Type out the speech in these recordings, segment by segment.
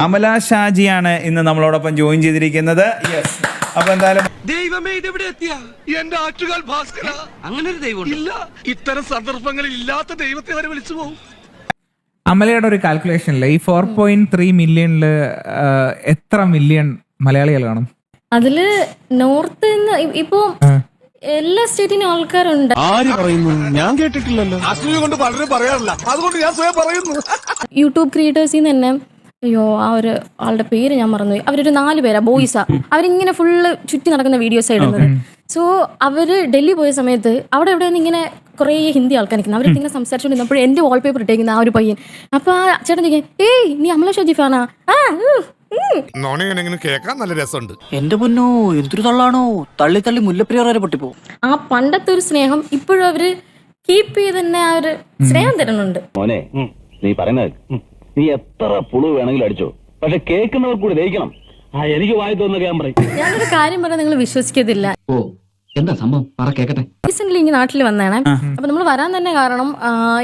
അമല ഷാജിയാണ് ഇന്ന് നമ്മളോടൊപ്പം ജോയിൻ ചെയ്തിരിക്കുന്നത്. യെസ്, അപ്പൊ എന്തായാലും ദൈവമേ ഇതെവിടെ എത്തിയ എന്റെ ആറ്റുകാൽ ഭാസ്കര, അങ്ങനെ ഒരു ദൈവം ഇല്ല. ഇത്തരം സന്ദർഭങ്ങളിൽ ഇല്ലാത്ത ദൈവത്തെ വരെ വിളിച്ചു പോകും. അമലയുടെ ഒരു കാൽക്കുലേഷനില് ഈ 4.3 മില്യണില് എത്ര മില്യൺ മലയാളികൾ കാണും? അതില് നോർത്ത് ഇപ്പോ എല്ലാ സ്റ്റേറ്റിനും ആൾക്കാരുണ്ട്. ആര് പറയുന്നു? ഞാൻ കേട്ടിട്ടില്ലല്ലോ. അസൂയ കൊണ്ട് പലരും പറയാറില്ല, അതുകൊണ്ട് ഞാൻ സ്വയം പറയുന്നു. യൂട്യൂബ് ക്രിയേറ്റേഴ്സിൽ തന്നെ അയ്യോ ആ ഒരു ആളുടെ പേര് ഞാൻ മറന്നുപോയി. അവരൊരു 4 പേരാ, ബോയ്സാ. അവരിങ്ങനെ ഫുള്ള് ചുറ്റി നടക്കുന്ന വീഡിയോസ് ഇടുന്നത്. സോ അവര് ഡൽഹി പോയ സമയത്ത് അവിടെ എവിടെ നിന്ന് ഇങ്ങനെ കുറേ ഹിന്ദി ആൾക്കാർ നിൽക്കുന്നത്. അവരിങ്ങനെ സംസാരിച്ചുകൊണ്ടിരുന്നപ്പോൾ എന്റെ വാൾപേപ്പർ ഇട്ടേക്കുന്ന ആ ഒരു പയ്യൻ. അപ്പൊ ആ ചേട്ടൻ ചോദിക്കാൻ, ഏയ് നീ അമല ഷാജി ഫാനാ? കേൾക്കാൻ നല്ല രസമുണ്ട്. എന്റെ പൊന്നോ എന്തൊരു തള്ളാണോ, തള്ളി തള്ളി മുല്ലപ്പെരിയാർ വരെ പൊട്ടിപ്പോ. ആ പണ്ടത്തെ ഒരു സ്നേഹം ഇപ്പോഴും അവര് കീപ്പ് ചെയ്ത് തന്നെ ആ ഒരു സ്നേഹം തരുന്നുണ്ട്. മോനെ, നീ പറയുന്നത് നീ എത്ര പുളു വേണമെങ്കിലും അടിച്ചോ, പക്ഷെ കേൾക്കുന്നവർ കൂടി ദഹിക്കണം. എനിക്ക് വായി തോന്നുന്ന ഞാൻ പറയും. ഞാനൊരു കാര്യം പറഞ്ഞാൽ നിങ്ങൾ വിശ്വസിക്കത്തില്ല. ഓ എന്താ സംഭവം, പറ കേക്കട്ടെ. റീസെന്റ് ഇങ്ങനെ നാട്ടിൽ വന്നതാണ്. അപ്പൊ നമ്മൾ വരാൻ തന്നെ കാരണം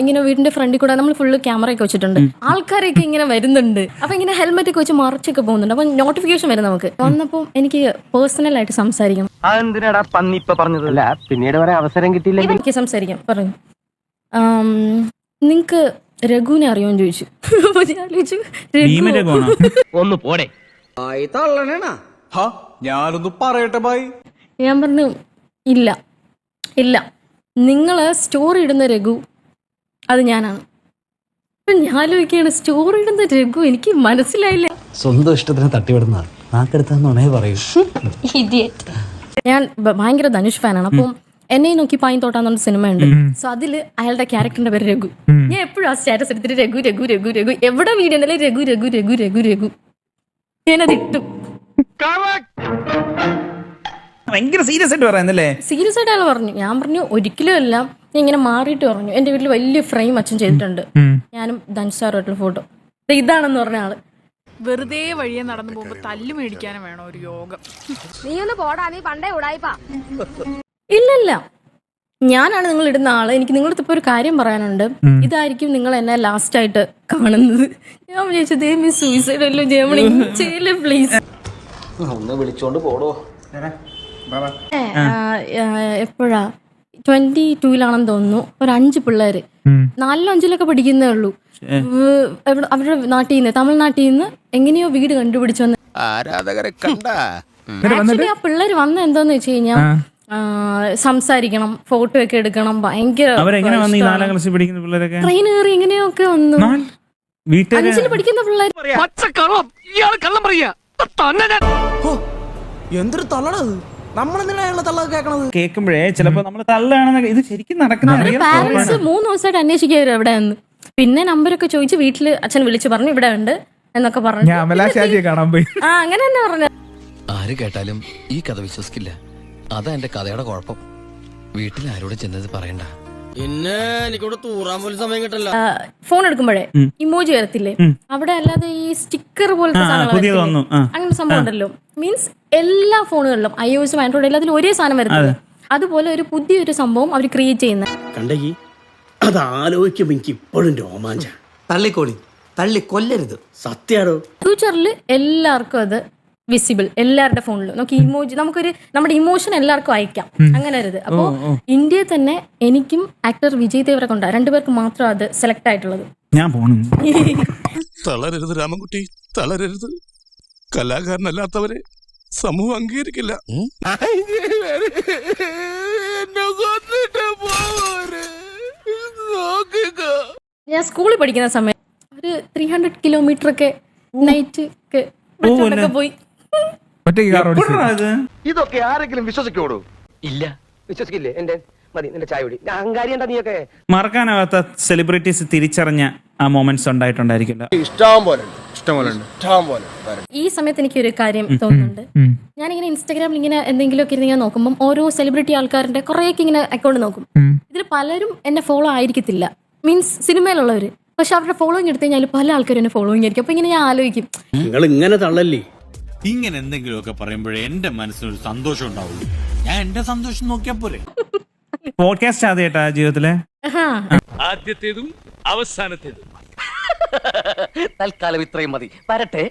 ഇങ്ങനെ വീടിന്റെ ഫ്രണ്ടിൽ കൂടെ നമ്മൾ ഫുള്ള് ക്യാമറയൊക്കെ വെച്ചിട്ടുണ്ട്. ആൾക്കാരൊക്കെ ഇങ്ങനെ വരുന്നുണ്ട്. അപ്പൊ ഇങ്ങനെ ഹെൽമെറ്റ് ഒക്കെ വെച്ച് മറിച്ചൊക്കെ പോകുന്നുണ്ട്. അപ്പൊ നോട്ടിഫിക്കേഷൻ വരും നമുക്ക്. വന്നപ്പോ എനിക്ക് പേഴ്സണൽ ആയിട്ട് സംസാരിക്കണം. അതെന്തിനാടാ പന്നി ഇപ്പൊ പറഞ്ഞതല്ല, പിന്നീട് വരെ അവസരം കിട്ടിയില്ലെങ്കിൽ എനിക്ക് സംസാരിക്കാം. പറഞ്ഞു, നിങ്ങക്ക് രഘുവിനെ അറിയോന്ന് ചോദിച്ചു. അപ്പൊ ഞാൻ ചോദിച്ചു, ഒന്ന് പോടെ. ഞാനൊന്ന് പറയട്ടെ ബായ്. ഞാൻ പറഞ്ഞു ഇല്ല ഇല്ല, നിങ്ങള് സ്റ്റോറി ഇടുന്ന രഘു അത് ഞാനാണ്. അപ്പൊ ഞാൻ ആലോചിക്കുകയാണ്, സ്റ്റോറി ഇടുന്ന രഘു എനിക്ക് മനസ്സിലായില്ല. സ്വന്തം ഇഷ്ടത്തിന് തട്ടിവിടുന്ന നാക്കെടുത്താന്നേ പറയൂ. ഞാൻ ഭയങ്കര ധനുഷ് ഫാനാണ്. അപ്പം എന്നെ നോക്കി പായിൻ തോട്ടാന്ന് സിനിമയുണ്ട്. സോ അതില് അയാളുടെ ക്യാരക്ടറിന്റെ പേര് രഘു. ഞാൻ എപ്പോഴും ആ സ്റ്റാറ്റസ് എടുത്തിട്ട് രഘു രഘു രഘു രഘു, എവിടെ വീഡിയോ ഉണ്ടല്ലേ രഘു രഘു രഘു രഘു രഘു, ഞാനത് ഇട്ടു. ഭയങ്കര സീരിയസ് ആയിട്ട് പറയുന്നല്ലേ? സീരിയസ് ആയിട്ട് അയാൾ പറഞ്ഞു. ഞാൻ പറഞ്ഞു ഒരിക്കലും അല്ല, ഞാൻ ഇങ്ങനെ മാറിയിട്ട് പറഞ്ഞു. എന്റെ വീട്ടിൽ വലിയ ഫ്രെയിം അച്ഛൻ ചെയ്തിട്ടുണ്ട്, ഞാനും ധനുഷാറുമായിട്ടുള്ള ഫോട്ടോ ഇതാണെന്ന് പറഞ്ഞ ആള്. വെറുതെ വഴിയെ നടന്നു പോകുമ്പോ തല്ലു മേടിക്കാനും വേണം ഒരു യോഗം. നീ ഒന്ന് പോടാ, നീ പണ്ടേ ഉടായിപ്പാ. ഇല്ലല്ല, ഞാനാണ് നിങ്ങൾ ഇടുന്ന ആള്. എനിക്ക് നിങ്ങളുടെ ഇപ്പൊ ഒരു കാര്യം പറയാനുണ്ട്. ഇതായിരിക്കും നിങ്ങൾ എന്നെ ലാസ്റ്റ് ആയിട്ട് കാണുന്നത്. ഞാൻ വിചാരിച്ചത് സൂയിസൈഡ് എല്ലാം ജർമ്മനി ചെയ്യല്ലേ പ്ലീസ്. ഒന്ന് വിളിച്ചോണ്ട് പോടോ. എപ്പോഴാ 22-ലാണെന്ന് തോന്നുന്നു. ഒരു 5 പിള്ളേര് 4-ോ 5-ലൊക്കെ പഠിക്കുന്നേ ഉള്ളൂ. അവരുടെ നാട്ടിൽ നിന്ന്, തമിഴ്നാട്ടിൽ നിന്ന് എങ്ങനെയോ വീട് കണ്ടുപിടിച്ചു വന്ന്. ആരാധകരെ കണ്ട ആക്ച്വലി ആ പിള്ളേര് വന്ന എന്താന്ന് വെച്ച് കഴിഞ്ഞാൽ സംസാരിക്കണം, ഫോട്ടോ ഒക്കെ എടുക്കണം. ഭയങ്കര ട്രെയിൻ കയറി എങ്ങനെയൊക്കെ വന്നു. 5-ൽ പഠിക്കുന്ന പിള്ളേർ. എന്തൊരു തള്ളണത്, നമ്മളെന്തിനാണ് തള്ള കേൾക്കണത്? കേൾക്കുമ്പോഴേ ചിലപ്പോ നമ്മള് തള്ളാണെന്നൊക്കെ, ഇത് ശരിക്കും നടക്കുന്ന പാരന്റ്സ് 3 ദിവസമായിട്ട് അന്വേഷിക്കുക എവിടെ നിന്ന്. പിന്നെ നമ്പരൊക്കെ ചോദിച്ച് വീട്ടില് അച്ഛൻ വിളിച്ചു പറഞ്ഞു ഇവിടെ ഉണ്ട് എന്നൊക്കെ പറഞ്ഞു. അങ്ങനെ തന്നെ പറഞ്ഞു. ആര് കേട്ടാലും ഈ കഥ വിശ്വസിക്കില്ല. അതാ എന്റെ കഥയുടെ കുഴപ്പം. വീട്ടിൽ ആരോട് ചെന്നത് പറയണ്ട. പിന്നെ എനിക്കിവിടെ തൂറാൻ പോലും സമയം കിട്ടല്ല. ഫോൺ എടുക്കുമ്പോഴേ ഇമോജി വരത്തില്ലേ, അവിടെ അല്ലാതെ ഈ സ്റ്റിക്കർ പോലത്തെ സാധനം, അങ്ങനെ സംഭവം ഉണ്ടല്ലോ. മീൻസ് എല്ലാ ഫോണുകളിലും iOS ആൻഡ്രോയിഡ് എല്ലാത്തിലും ഒരേ സാധനം വരുന്നത്. അതുപോലെ ഒരു പുതിയൊരു സംഭവം അവർ ക്രിയേറ്റ് ചെയ്യുന്നത് കണ്ടെങ്കി അത് ആലോചിക്കുമ്പോ എനിക്ക് ഇപ്പോഴും രോമാഞ്ച. തള്ളിക്കോളി, തള്ളി കൊല്ലരുത്, സത്യാടോ. ഫ്യൂച്ചറിൽ എല്ലാവർക്കും അത് വിസിബിൾ, എല്ലാവരുടെ ഫോണിലും നമുക്ക് ഇമോജി, നമുക്കൊരു നമ്മുടെ ഇമോഷൻ എല്ലാവർക്കും അയക്കാം. അങ്ങനെ ഒരു ഇത്. അപ്പോ ഇന്ത്യയിൽ തന്നെ എനിക്കും ആക്ടർ വിജയ് ദേവരക്കൊണ്ട 2 പേർക്ക് മാത്രം അത് സെലക്ട് ആയിട്ടുള്ളത്. ഞാൻ പോണു. തളരരുത് രാമൻകുട്ടി, തളരരുത്. കലാകാരനല്ലാത്തവരെ സമൂഹം അംഗീകരിക്കില്ല. ഞാൻ സ്കൂളിൽ പഠിക്കുന്ന സമയത്ത് ഒരു 300 കിലോമീറ്റർ ഒക്കെ നൈറ്റ് ഒക്കെ പോയി. ഇതൊക്കെ ആരെങ്കിലും വിശ്വസിക്കോടൂ? ഇല്ല, വിശ്വസിക്കില്ലേ? എന്റെ മതി നിന്റെ ചായ കുടി. അഹങ്കാരി എന്താ നീയൊക്കെ? മറക്കാനാവാത്ത സെലിബ്രിറ്റീസ് തിരിച്ചറിഞ്ഞ ആ മൊമെന്റ്സ് ഉണ്ടായിട്ടുണ്ടായിരിക്കില്ല. ഈ സമയത്ത് എനിക്ക് ഒരു കാര്യം തോന്നുന്നുണ്ട്. ഞാനിങ്ങനെ ഇൻസ്റ്റാഗ്രാമിൽ ഇങ്ങനെ എന്തെങ്കിലുമൊക്കെ ഇങ്ങനെ നോക്കുമ്പോൾ ഓരോ സെലിബ്രിറ്റി ആൾക്കാരുടെ കുറേയൊക്കെ ഇങ്ങനെ അക്കൗണ്ട് നോക്കും. ഇതിൽ പലരും എന്നെ ഫോളോ ആയിരിക്കത്തില്ല, മീൻസ് സിനിമയിലുള്ളവര്. പക്ഷെ അവരുടെ ഫോളോയിങ് എടുത്തു കഴിഞ്ഞാൽ പല ആൾക്കാരും എന്നെ ഫോളോയിങ് ആയിരിക്കും. അപ്പൊ ഇങ്ങനെ ഞാൻ ആലോചിക്കും, നിങ്ങൾ ഇങ്ങനെ തള്ളല്ലേ. ഇങ്ങനെ എന്തെങ്കിലുമൊക്കെ പറയുമ്പോഴേ എന്റെ മനസ്സിനൊരു സന്തോഷം ഉണ്ടാവുള്ളൂ. ഞാൻ എന്റെ സന്തോഷം നോക്കിയാ പോരെ. പോഡ്കാസ്റ്റ് ആദ്യമായിട്ടാ ജീവിതത്തിലെ? ആദ്യത്തേതും അവസാനത്തേതും. തൽക്കാലം ഇത്രയും മതി. വരട്ടെ.